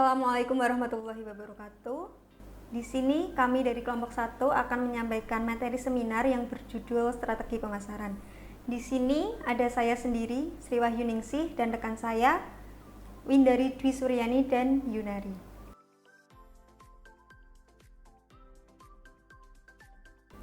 Assalamualaikum warahmatullahi wabarakatuh. Di sini kami dari kelompok 1 akan menyampaikan materi seminar yang berjudul Strategi Pemasaran. Di sini ada saya sendiri, Sri Wahyuningsih, dan rekan saya, Windari Dwi Suryani dan Yunari.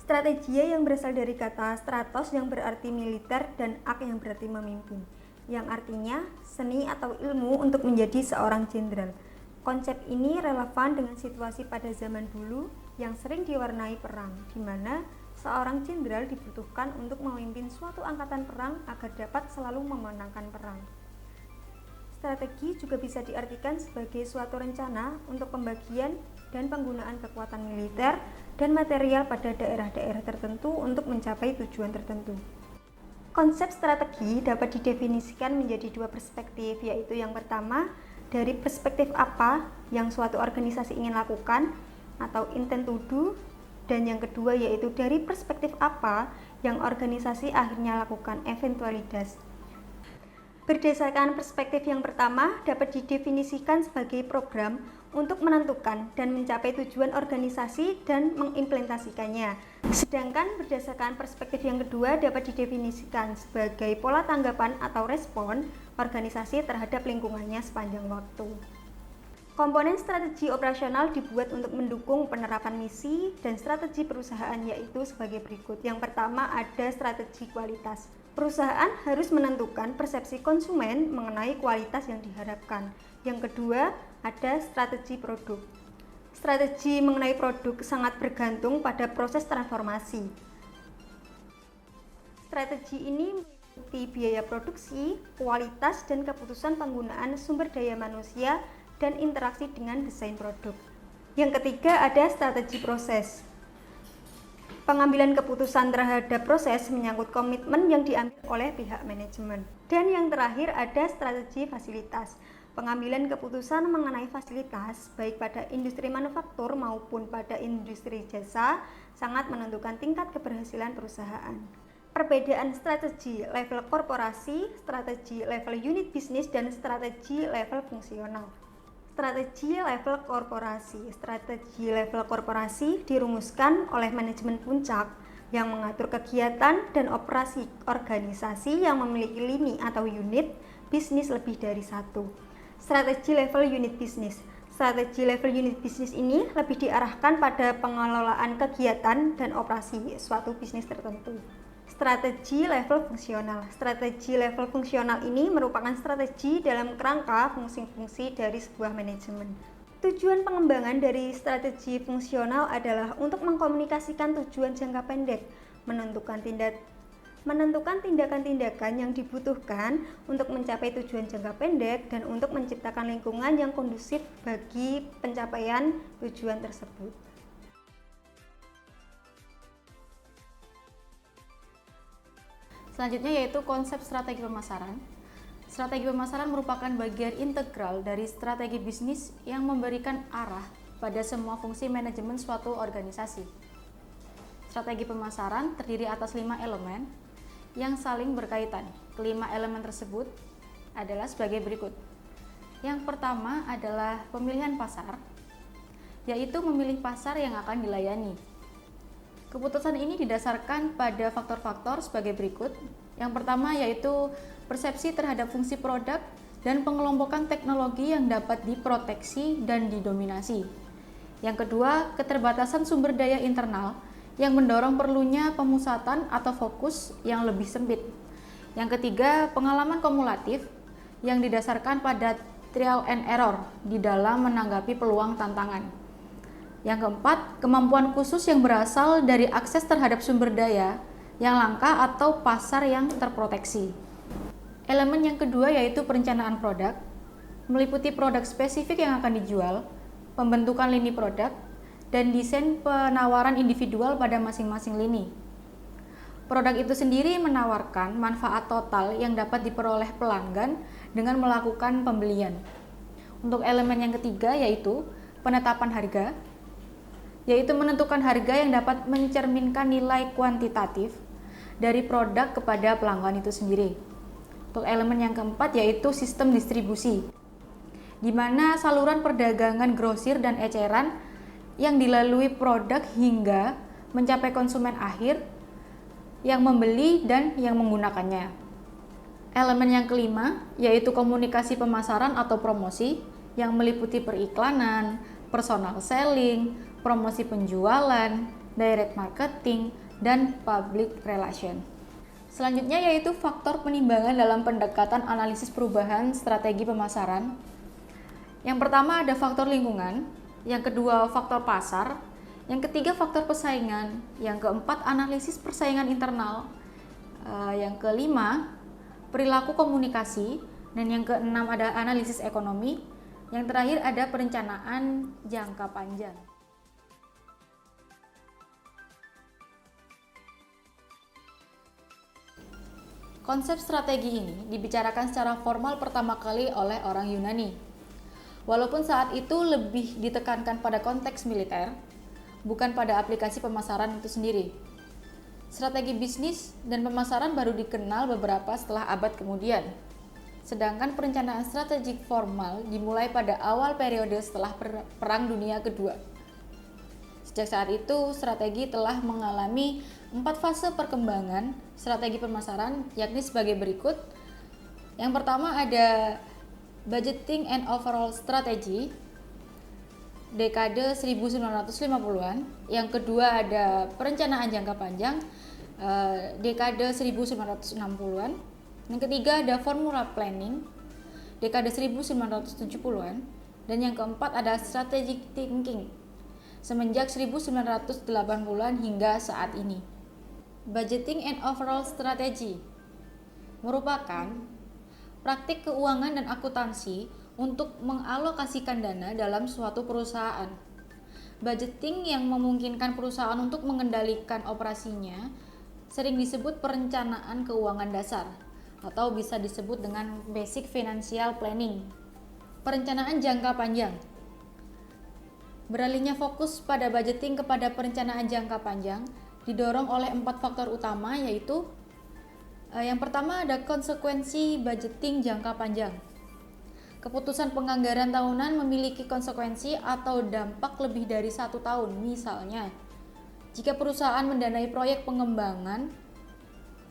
Strategia yang berasal dari kata stratos yang berarti militer dan ak yang berarti memimpin, yang artinya seni atau ilmu untuk menjadi seorang jenderal. Konsep ini relevan dengan situasi pada zaman dulu yang sering diwarnai perang, di mana seorang jenderal dibutuhkan untuk memimpin suatu angkatan perang agar dapat selalu memenangkan perang. Strategi juga bisa diartikan sebagai suatu rencana untuk pembagian dan penggunaan kekuatan militer dan material pada daerah-daerah tertentu untuk mencapai tujuan tertentu. Konsep strategi dapat didefinisikan menjadi dua perspektif, yaitu yang pertama, dari perspektif apa yang suatu organisasi ingin lakukan atau intent to do, dan yang kedua yaitu dari perspektif apa yang organisasi akhirnya lakukan, eventualitas. Berdasarkan perspektif yang pertama dapat didefinisikan sebagai program untuk menentukan dan mencapai tujuan organisasi dan mengimplementasikannya. Sedangkan berdasarkan perspektif yang kedua dapat didefinisikan sebagai pola tanggapan atau respon organisasi terhadap lingkungannya sepanjang waktu. Komponen strategi operasional dibuat untuk mendukung penerapan misi dan strategi perusahaan, yaitu sebagai berikut. Yang pertama ada strategi kualitas. Perusahaan harus menentukan persepsi konsumen mengenai kualitas yang diharapkan. Yang kedua ada strategi produk. Strategi mengenai produk sangat bergantung pada proses transformasi. Strategi ini meliputi biaya produksi, kualitas, dan keputusan penggunaan sumber daya manusia dan interaksi dengan desain produk. Yang ketiga ada strategi proses. Pengambilan keputusan terhadap proses menyangkut komitmen yang diambil oleh pihak manajemen. Dan yang terakhir ada strategi fasilitas. Pengambilan keputusan mengenai fasilitas, baik pada industri manufaktur maupun pada industri jasa, sangat menentukan tingkat keberhasilan perusahaan. Perbedaan strategi level korporasi, strategi level unit bisnis, dan strategi level fungsional. Strategi level korporasi. Strategi level korporasi dirumuskan oleh manajemen puncak yang mengatur kegiatan dan operasi organisasi yang memiliki lini atau unit bisnis lebih dari satu. Strategi level unit bisnis. Strategi level unit bisnis ini lebih diarahkan pada pengelolaan kegiatan dan operasi suatu bisnis tertentu. Strategi level fungsional. Strategi level fungsional ini merupakan strategi dalam kerangka fungsi-fungsi dari sebuah manajemen. Tujuan pengembangan dari strategi fungsional adalah untuk mengkomunikasikan tujuan jangka pendek, menentukan tindakan-tindakan yang dibutuhkan untuk mencapai tujuan jangka pendek, dan untuk menciptakan lingkungan yang kondusif bagi pencapaian tujuan tersebut. Selanjutnya yaitu konsep strategi pemasaran. Strategi pemasaran merupakan bagian integral dari strategi bisnis yang memberikan arah pada semua fungsi manajemen suatu organisasi. Strategi pemasaran terdiri atas 5 elemen yang saling berkaitan. Kelima elemen tersebut adalah sebagai berikut. Yang pertama adalah pemilihan pasar, yaitu memilih pasar yang akan dilayani. Keputusan ini didasarkan pada faktor-faktor sebagai berikut. Yang pertama yaitu persepsi terhadap fungsi produk dan pengelompokan teknologi yang dapat diproteksi dan didominasi. Yang kedua, keterbatasan sumber daya internal yang mendorong perlunya pemusatan atau fokus yang lebih sempit. Yang ketiga, pengalaman kumulatif yang didasarkan pada trial and error di dalam menanggapi peluang tantangan. Yang keempat, kemampuan khusus yang berasal dari akses terhadap sumber daya yang langka atau pasar yang terproteksi. Elemen yang kedua yaitu perencanaan produk, meliputi produk spesifik yang akan dijual, pembentukan lini produk, dan desain penawaran individual pada masing-masing lini. Produk itu sendiri menawarkan manfaat total yang dapat diperoleh pelanggan dengan melakukan pembelian. Untuk elemen yang ketiga yaitu penetapan harga, yaitu menentukan harga yang dapat mencerminkan nilai kuantitatif dari produk kepada pelanggan itu sendiri. Untuk elemen yang keempat yaitu sistem distribusi. di mana saluran perdagangan grosir dan eceran yang dilalui produk hingga mencapai konsumen akhir yang membeli dan yang menggunakannya. Elemen yang kelima yaitu komunikasi pemasaran atau promosi yang meliputi periklanan, personal selling, promosi penjualan, direct marketing, dan public relation. Selanjutnya yaitu faktor penimbangan dalam pendekatan analisis perubahan strategi pemasaran. Yang pertama ada faktor lingkungan, yang kedua faktor pasar, yang ketiga faktor persaingan, yang keempat analisis persaingan internal, yang kelima perilaku komunikasi, dan yang keenam ada analisis ekonomi, yang terakhir ada perencanaan jangka panjang. Konsep strategi ini dibicarakan secara formal pertama kali oleh orang Yunani. Walaupun saat itu lebih ditekankan pada konteks militer, bukan pada aplikasi pemasaran itu sendiri. Strategi bisnis dan pemasaran baru dikenal beberapa setelah abad kemudian. Sedangkan perencanaan strategik formal dimulai pada awal periode setelah Perang Dunia Kedua. Sejak saat itu, strategi telah mengalami 4 fase perkembangan strategi pemasaran, yakni sebagai berikut. Yang pertama ada budgeting and overall strategy, dekade 1950-an. Yang kedua ada perencanaan jangka panjang, dekade 1960-an. Yang ketiga ada formula planning, dekade 1970-an. Dan yang keempat ada strategic thinking, semenjak 1980-an hingga saat ini. Budgeting and overall strategy merupakan praktik keuangan dan akuntansi untuk mengalokasikan dana dalam suatu perusahaan. Budgeting yang memungkinkan perusahaan untuk mengendalikan operasinya sering disebut perencanaan keuangan dasar atau bisa disebut dengan basic financial planning. Perencanaan jangka panjang. Beralihnya fokus pada budgeting kepada perencanaan jangka panjang didorong oleh 4 faktor utama, yaitu yang pertama ada konsekuensi budgeting jangka panjang. Keputusan penganggaran tahunan memiliki konsekuensi atau dampak lebih dari 1 tahun. Misalnya, jika perusahaan mendanai proyek pengembangan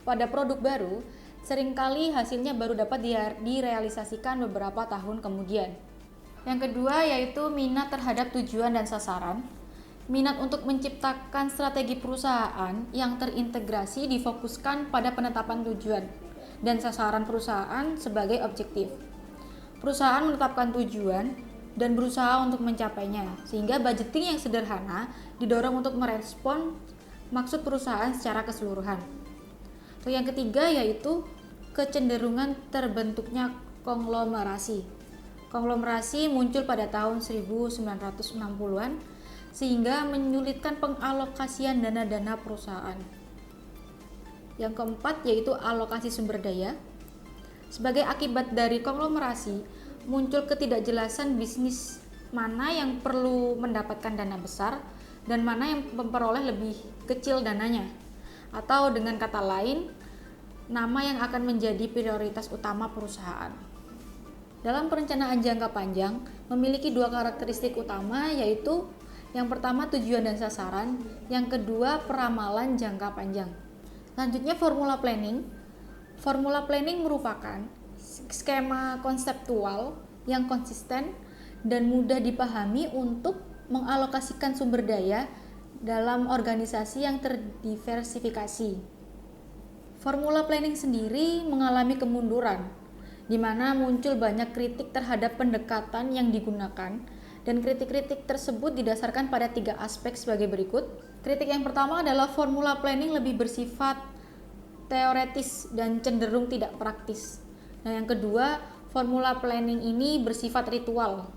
pada produk baru, seringkali hasilnya baru dapat direalisasikan beberapa tahun kemudian. Yang kedua yaitu minat terhadap tujuan dan sasaran. Minat untuk menciptakan strategi perusahaan yang terintegrasi difokuskan pada penetapan tujuan dan sasaran perusahaan sebagai objektif. Perusahaan menetapkan tujuan dan berusaha untuk mencapainya, sehingga budgeting yang sederhana didorong untuk merespon maksud perusahaan secara keseluruhan. Yang ketiga yaitu kecenderungan terbentuknya konglomerasi. Konglomerasi muncul pada tahun 1960-an sehingga menyulitkan pengalokasian dana-dana perusahaan. Yang keempat yaitu alokasi sumber daya. Sebagai akibat dari konglomerasi, muncul ketidakjelasan bisnis mana yang perlu mendapatkan dana besar dan mana yang memperoleh lebih kecil dananya. Atau dengan kata lain, nama yang akan menjadi prioritas utama perusahaan. Dalam perencanaan jangka panjang memiliki 2 karakteristik utama, yaitu yang pertama tujuan dan sasaran, yang kedua peramalan jangka panjang. Selanjutnya formula planning. Formula planning merupakan skema konseptual yang konsisten dan mudah dipahami untuk mengalokasikan sumber daya dalam organisasi yang terdiversifikasi. Formula planning sendiri mengalami kemunduran, di mana muncul banyak kritik terhadap pendekatan yang digunakan, dan kritik-kritik tersebut didasarkan pada 3 aspek sebagai berikut. Kritik yang pertama adalah formula planning lebih bersifat teoretis dan cenderung tidak praktis. Nah, yang kedua, formula planning ini bersifat ritual.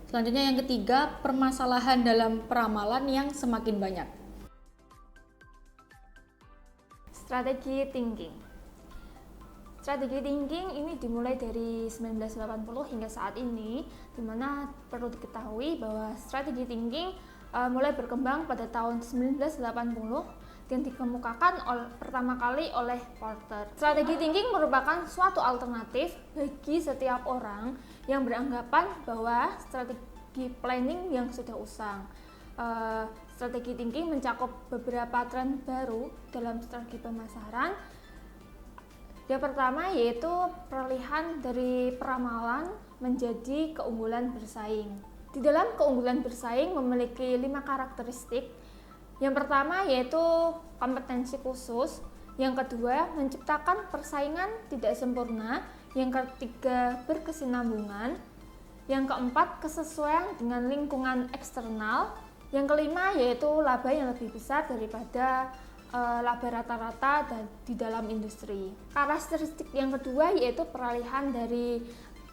Selanjutnya yang ketiga, permasalahan dalam peramalan yang semakin banyak. Strategi thinking. Strategi thinking ini dimulai dari 1980 hingga saat ini, di mana perlu diketahui bahwa strategi thinking mulai berkembang pada tahun 1980 dan dikemukakan pertama kali oleh Porter. Strategi thinking merupakan suatu alternatif bagi setiap orang yang beranggapan bahwa strategi planning yang sudah usang. Strategi thinking mencakup beberapa tren baru dalam strategi pemasaran. Yang pertama yaitu peralihan dari peramalan menjadi keunggulan bersaing. Di dalam keunggulan bersaing memiliki 5 karakteristik. Yang pertama yaitu kompetensi khusus, yang kedua menciptakan persaingan tidak sempurna, yang ketiga berkesinambungan, yang keempat kesesuaian dengan lingkungan eksternal, yang kelima yaitu laba yang lebih besar daripada laba rata-rata di dalam industri. Karakteristik yang kedua yaitu peralihan dari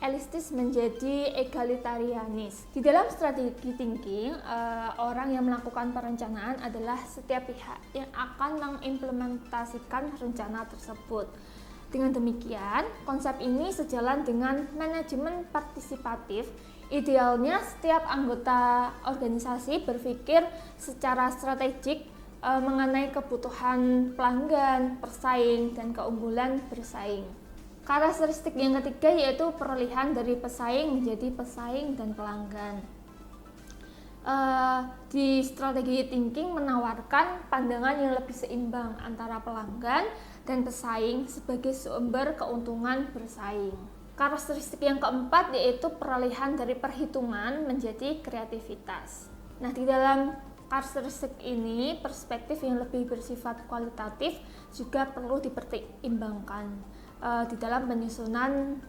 elitis menjadi egalitarianis. Di dalam strategi thinking, orang yang melakukan perencanaan adalah setiap pihak yang akan mengimplementasikan rencana tersebut. Dengan demikian, konsep ini sejalan dengan manajemen partisipatif. Idealnya setiap anggota organisasi berpikir secara strategik mengenai kebutuhan pelanggan, persaing, dan keunggulan bersaing. Karakteristik yang ketiga yaitu peralihan dari pesaing menjadi pesaing dan pelanggan. Di strategi thinking menawarkan pandangan yang lebih seimbang antara pelanggan dan pesaing sebagai sumber keuntungan bersaing. Karakteristik yang keempat yaitu peralihan dari perhitungan menjadi kreativitas. Nah, di dalam karakteristik ini perspektif yang lebih bersifat kualitatif juga perlu dipertimbangkan di dalam penyusunan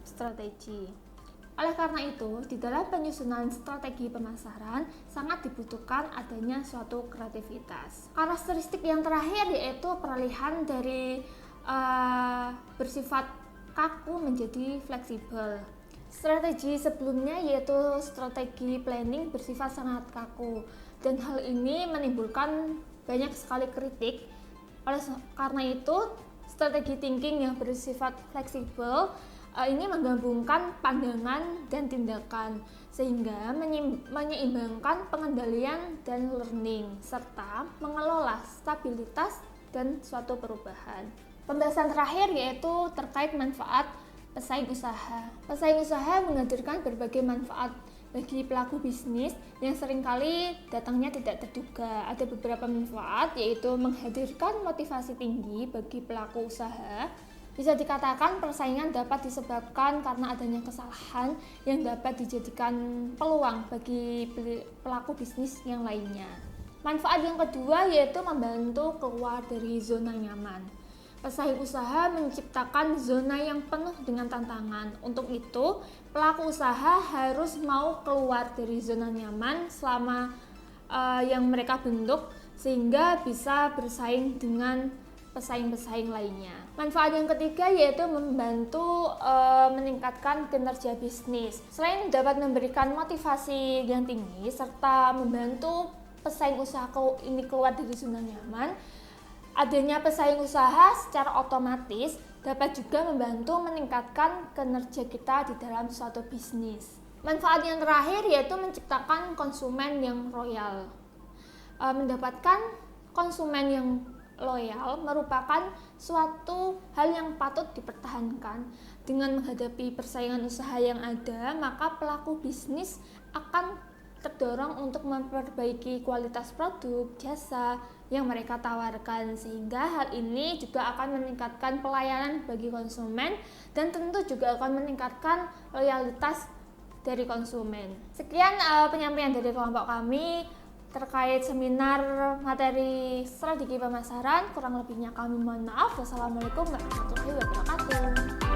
strategi. Oleh karena itu, di dalam penyusunan strategi pemasaran sangat dibutuhkan adanya suatu kreativitas. Karakteristik yang terakhir yaitu peralihan dari bersifat kaku menjadi fleksibel. Strategi sebelumnya yaitu strategi planning bersifat sangat kaku, dan hal ini menimbulkan banyak sekali kritik. Oleh karena itu, strategi thinking yang bersifat fleksibel ini menggabungkan pandangan dan tindakan sehingga menyeimbangkan pengendalian dan learning serta mengelola stabilitas dan suatu perubahan. Pembahasan terakhir yaitu terkait manfaat pesaing usaha. Pesaing usaha menghadirkan berbagai manfaat bagi pelaku bisnis yang seringkali datangnya tidak terduga. Ada beberapa manfaat yaitu menghadirkan motivasi tinggi bagi pelaku usaha. Bisa dikatakan persaingan dapat disebabkan karena adanya kesalahan yang dapat dijadikan peluang bagi pelaku bisnis yang lainnya. Manfaat yang kedua yaitu membantu keluar dari zona nyaman. Pesaing usaha menciptakan zona yang penuh dengan tantangan. Untuk itu, pelaku usaha harus mau keluar dari zona nyaman selama yang mereka bentuk sehingga bisa bersaing dengan pesaing-pesaing lainnya. Manfaat yang ketiga yaitu membantu meningkatkan kinerja bisnis. Selain dapat memberikan motivasi yang tinggi serta membantu pesaing usaha ini keluar dari zona nyaman, adanya pesaing usaha secara otomatis dapat juga membantu meningkatkan kinerja kita di dalam suatu bisnis. Manfaat yang terakhir yaitu menciptakan konsumen yang loyal. Mendapatkan konsumen yang loyal merupakan suatu hal yang patut dipertahankan. Dengan menghadapi persaingan usaha yang ada, maka pelaku bisnis akan terdorong untuk memperbaiki kualitas produk, jasa yang mereka tawarkan, sehingga hal ini juga akan meningkatkan pelayanan bagi konsumen dan tentu juga akan meningkatkan loyalitas dari konsumen. Sekian penyampaian dari kelompok kami terkait seminar materi strategi pemasaran. Kurang lebihnya kami mohon maaf. Wassalamualaikum warahmatullahi wabarakatuh.